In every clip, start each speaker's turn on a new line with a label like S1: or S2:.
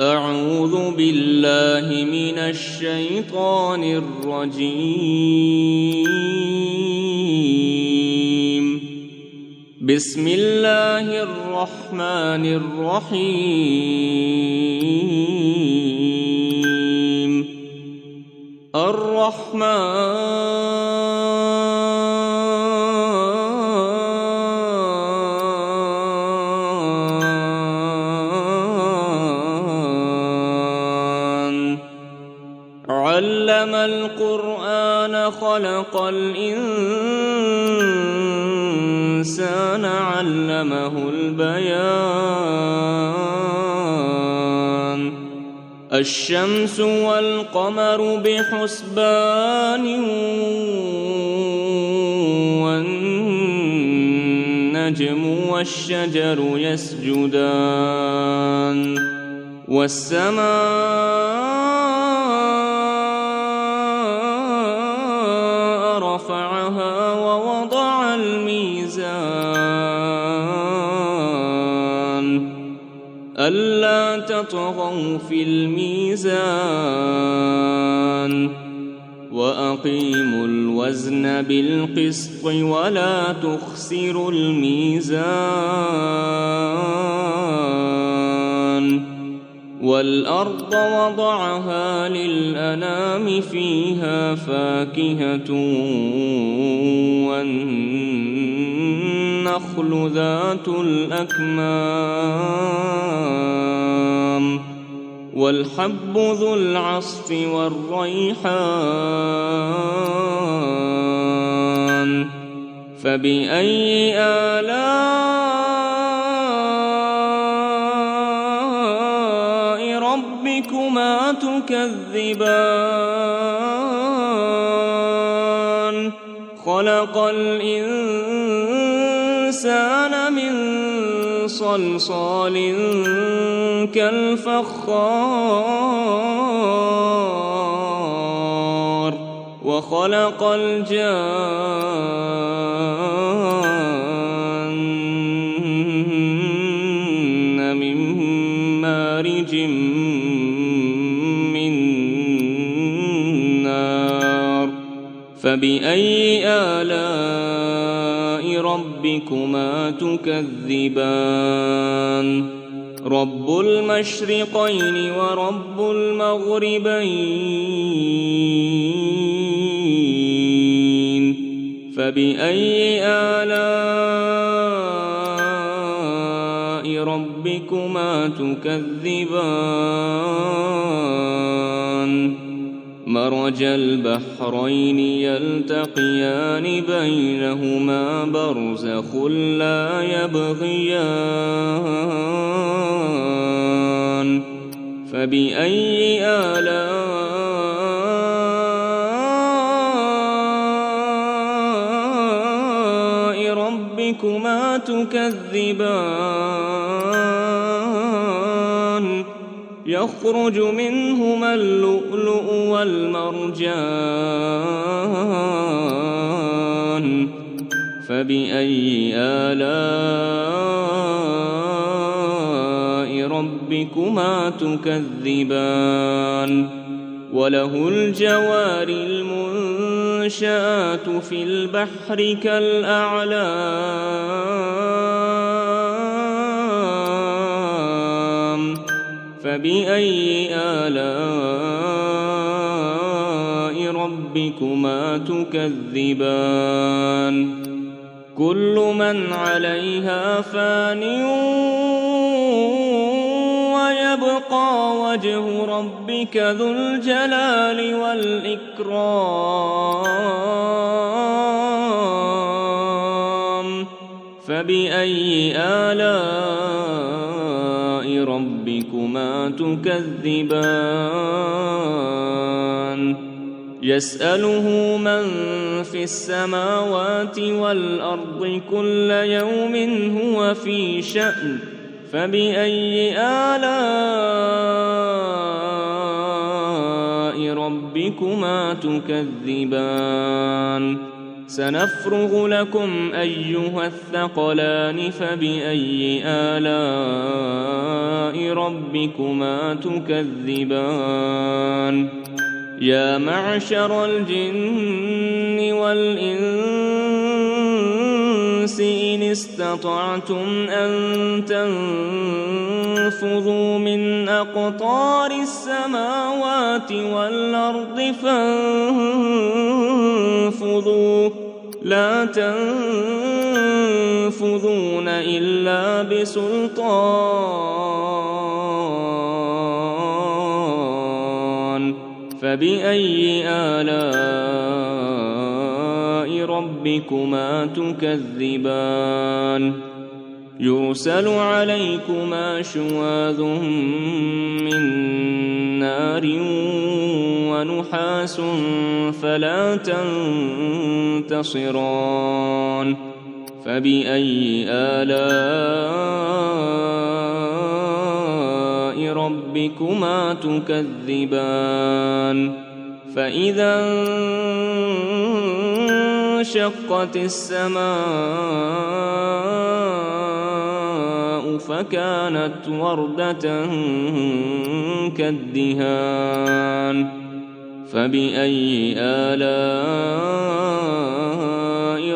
S1: أعوذ بالله من الشيطان الرجيم. بسم الله الرحمن الرحيم. علم القرآن خلق الإنسان علمه البيان. الشمس والقمر بحسبان والنجم والشجر يسجدان والسماء رفعها ووضع الميزان ألا تطغوا في الميزان وأقيموا الوزن بالقسط ولا تخسروا الميزان. والأرض وضعها للأنام فيها فاكهة والنخل ذات الأكمام والحب ذو العصف والريحان. فبأي آلاء ربكما تكذبان؟ خلق الإنسان من صلصال كالفخار وخلق الجان من مارج من نار. فبأي آلاء ربكما تكذبان؟ رب المشرقين ورب المغربين. فبأي آلاء ربكما تكذبان؟ مرج البحرين يلتقيان بينهما برزخ لا يبغيان. فبأي آلاء ربكما تكذبان؟ يخرج منهما اللؤلؤ والمرجان. فبأي آلاء ربكما تكذبان؟ وله الجوار المنشآت في البحر كالأعلام. فبأي آلاء ربكما تكذبان؟ كل من عليها فان ويبقى وجه ربك ذو الجلال والإكرام. فبأي آلاء ربكما تكذبان؟ يسأله من في السماوات والأرض كل يوم هو في شأن. فبأي آلاء ربكما تكذبان؟ سنفرغ لكم أيها الثقلان فبأي آلاء ربكما تكذبان يا معشر الجن والإنس إن استطعتم أن تنفذوا من أقطار السماوات والأرض فانفذوا لا تنفذون إلا بسلطان فبأي آلاء ربكما تكذبان يرسل عليكما شواظ من نار ونحاس فلا تنتصران فبأي آلاء ربكما تكذبان فإذا انشقت السماء فكانت وردة كالدهان فبأي آلاء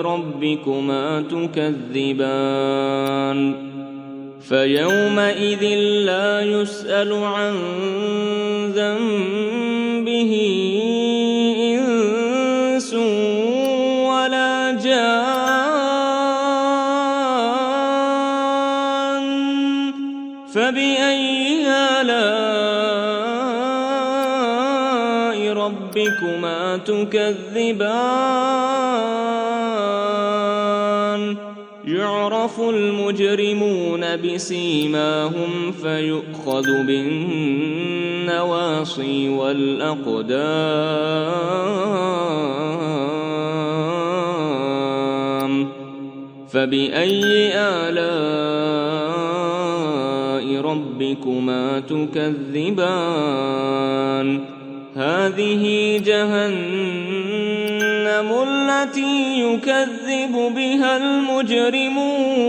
S1: ربكما تكذبان فيومئذ لا يسأل عن ذنبه إنس ولا جان فبأي آلاء ربكما تكذبان يعرف المجرمون بسيماهم فيؤخذ بالنواصي والأقدام فبأي آلاء ربكما تكذبان هذه جهنم التي يكذب بها المجرمون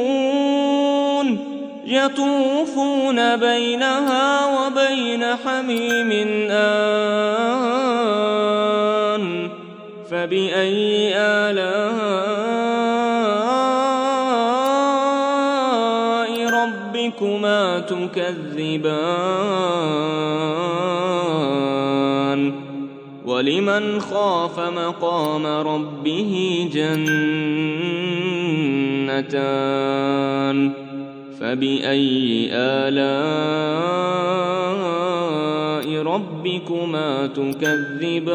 S1: يطوفون بينها وبين حميم آن فبأي آلاء ربكما تكذبان ولمن خاف مقام ربه جنتان فبأي آلاء ربكما تكذبان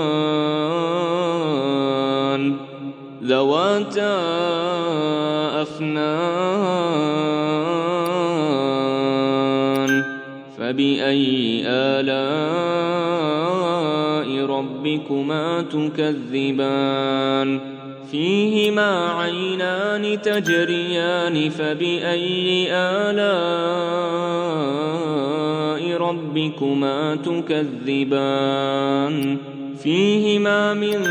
S1: ذواتا أفنان فبأي آلاء ربكما تكذبان فيهما عينان تجريان فبأي آلاء ربكما تكذبان فيهما من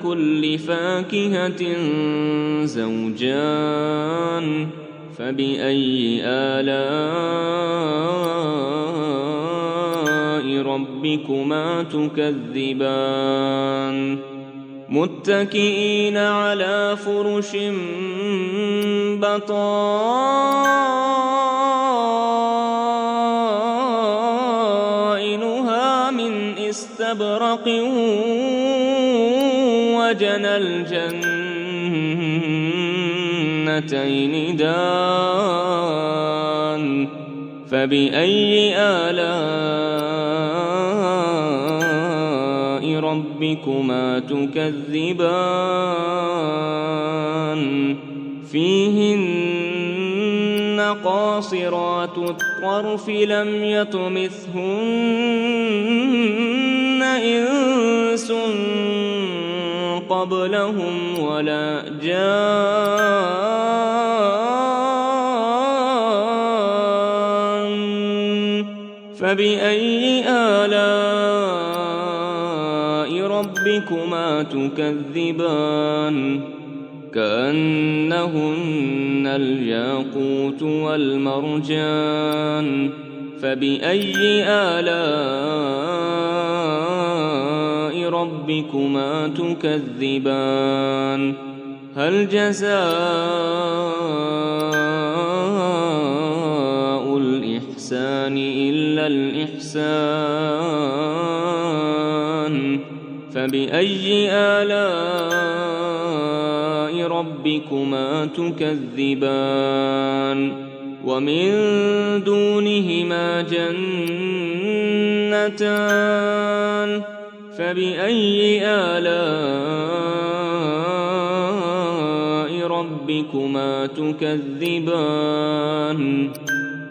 S1: كل فاكهة زوجان فبأي آلاء ربكما تكذبان متكئين على فرش بطائنها من استبرق وجنى الجنتين دان فبأي آلاء ربكما تكذبان فيهن قاصرات الطرف لم يطمثهن إنس قبلهم ولا جان فبأي آلاء ربكما تكذبان كأنهن الياقوت والمرجان فبأي آلاء ربكما تكذبان هل جزاء الإحسان إلا الإحسان فبأي آلاء ربكما تكذبان ومن دونهما جنتان فبأي آلاء ربكما تكذبان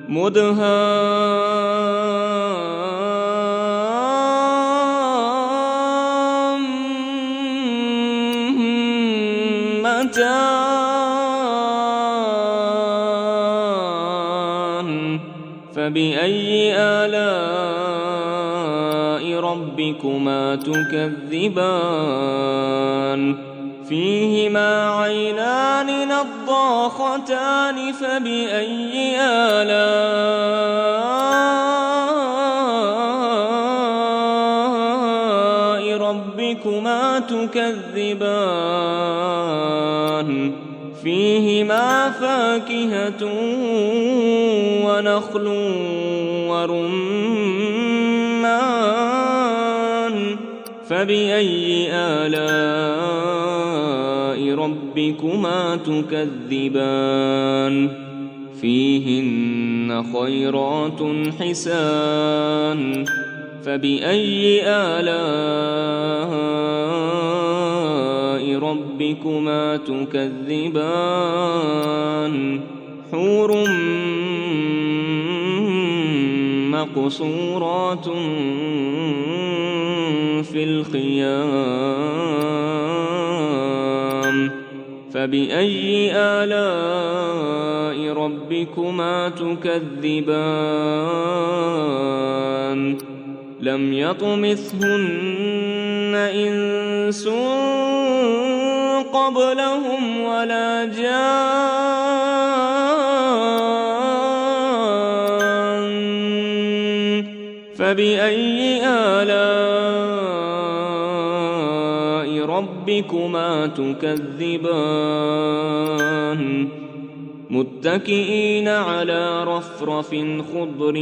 S1: مدهامتان فبأي آلاء ربكما تكذبان فيهما عينان نضاختان فبأي آلاء ربكما تكذبان فيهما فاكهة ونخل ورمان فبأي آلاء ربكما تكذبان فيهن خيرات حسان فبأي آلاء ربكما تكذبان حور مقصورات في الخيام فبأي آلاء ربكما تكذبان لم يطمثهن إنس قبلهم ولا جان فبأي آلاء ربكما تكذبان متكئين على رفرف خضر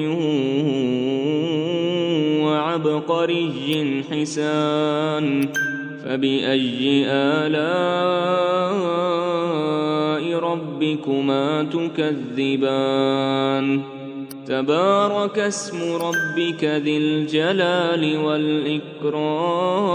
S1: وعبقري حسان فبأي آلاء ربكما تكذبان تبارك اسم ربك ذي الجلال والإكرام